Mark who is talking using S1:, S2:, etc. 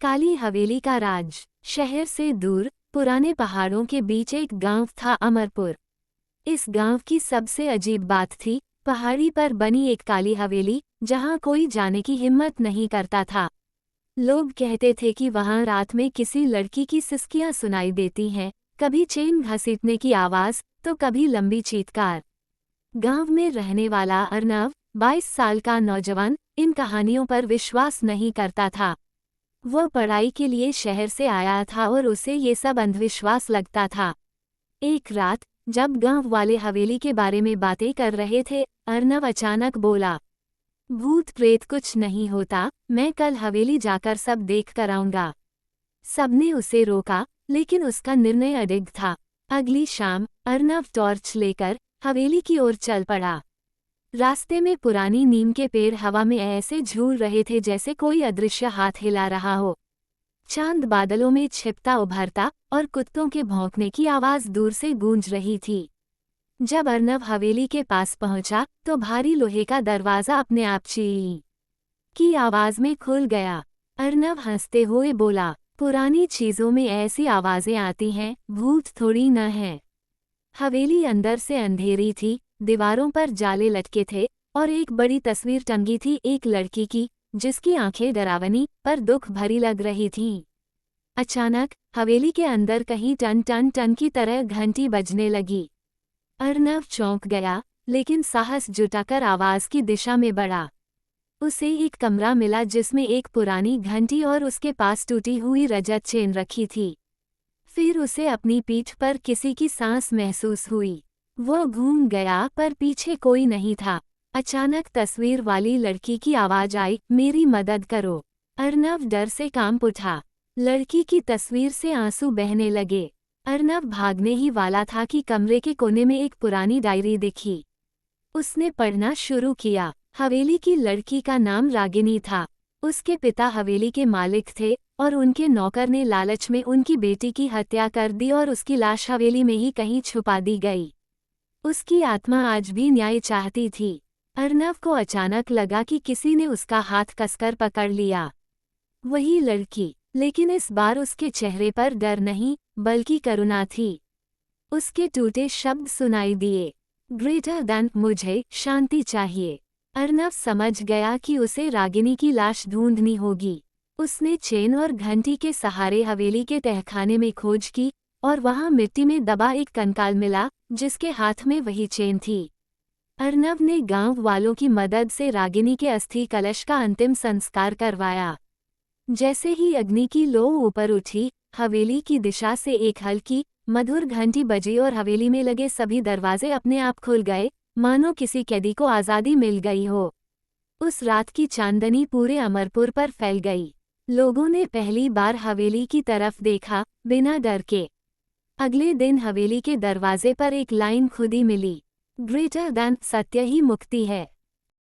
S1: काली हवेली का राज। शहर से दूर पुराने पहाड़ों के बीच एक गांव था, अमरपुर। इस गांव की सबसे अजीब बात थी, पहाड़ी पर बनी एक काली हवेली, जहां कोई जाने की हिम्मत नहीं करता था। लोग कहते थे कि वहां रात में किसी लड़की की सिसकियां सुनाई देती हैं, कभी चेन घसीटने की आवाज तो कभी लंबी चीत्कार। गांव में रहने वाला अर्नव, 22 साल का नौजवान, इन कहानियों पर विश्वास नहीं करता था। वह पढ़ाई के लिए शहर से आया था और उसे ये सब अंधविश्वास लगता था। एक रात जब गांव वाले हवेली के बारे में बातें कर रहे थे, अर्नव अचानक बोला, भूत प्रेत कुछ नहीं होता, मैं कल हवेली जाकर सब देख कर आऊंगा। सबने उसे रोका, लेकिन उसका निर्णय अडिग था। अगली शाम अर्नव टॉर्च लेकर हवेली की ओर चल पड़ा। रास्ते में पुरानी नीम के पेड़ हवा में ऐसे झूल रहे थे जैसे कोई अदृश्य हाथ हिला रहा हो। चांद बादलों में छिपता उभरता और कुत्तों के भौंकने की आवाज दूर से गूंज रही थी। जब अर्नव हवेली के पास पहुंचा तो भारी लोहे का दरवाजा अपने आप ची की आवाज में खुल गया। अर्नव हंसते हुए बोला, पुरानी चीजों में ऐसी आवाजें आती हैं, भूत थोड़ी न है। हवेली अंदर से अंधेरी थी, दीवारों पर जाले लटके थे और एक बड़ी तस्वीर टंगी थी, एक लड़की की, जिसकी आंखें डरावनी पर दुख भरी लग रही थीं। अचानक हवेली के अंदर कहीं टन टन टन की तरह घंटी बजने लगी। अर्नव चौंक गया, लेकिन साहस जुटाकर आवाज की दिशा में बढ़ा। उसे एक कमरा मिला जिसमें एक पुरानी घंटी और उसके पास टूटी हुई रजत चेन रखी थी। फिर उसे अपनी पीठ पर किसी की सांस महसूस हुई। वो घूम गया पर पीछे कोई नहीं था। अचानक तस्वीर वाली लड़की की आवाज आई, मेरी मदद करो। अर्नव डर से कांप उठा। लड़की की तस्वीर से आंसू बहने लगे। अर्नव भागने ही वाला था कि कमरे के कोने में एक पुरानी डायरी दिखी। उसने पढ़ना शुरू किया। हवेली की लड़की का नाम रागिनी था। उसके पिता हवेली के मालिक थे और उनके नौकर ने लालच में उनकी बेटी की हत्या कर दी और उसकी लाश हवेली में ही कहीं छुपा दी गई। उसकी आत्मा आज भी न्याय चाहती थी। अर्नव को अचानक लगा कि किसी ने उसका हाथ कसकर पकड़ लिया। वही लड़की, लेकिन इस बार उसके चेहरे पर डर नहीं बल्कि करुणा थी। उसके टूटे शब्द सुनाई दिए, ग्रेटर देन, मुझे शांति चाहिए। अर्नव समझ गया कि उसे रागिनी की लाश ढूंढनी होगी। उसने चेन और घंटी के सहारे हवेली के तहखाने में खोज की और वहां मिट्टी में दबा एक कंकाल मिला, जिसके हाथ में वही चेन थी। अर्नव ने गांव वालों की मदद से रागिनी के अस्थि कलश का अंतिम संस्कार करवाया। जैसे ही अग्नि की लो ऊपर उठी, हवेली की दिशा से एक हल्की मधुर घंटी बजी और हवेली में लगे सभी दरवाजे अपने आप खुल गए, मानो किसी कैदी को आज़ादी मिल गई हो। उस रात की चांदनी पूरे अमरपुर पर फैल गई। लोगों ने पहली बार हवेली की तरफ देखा, बिना डर के। अगले दिन हवेली के दरवाजे पर एक लाइन खुदी मिली, ग्रेटर देन, सत्य ही मुक्ति है।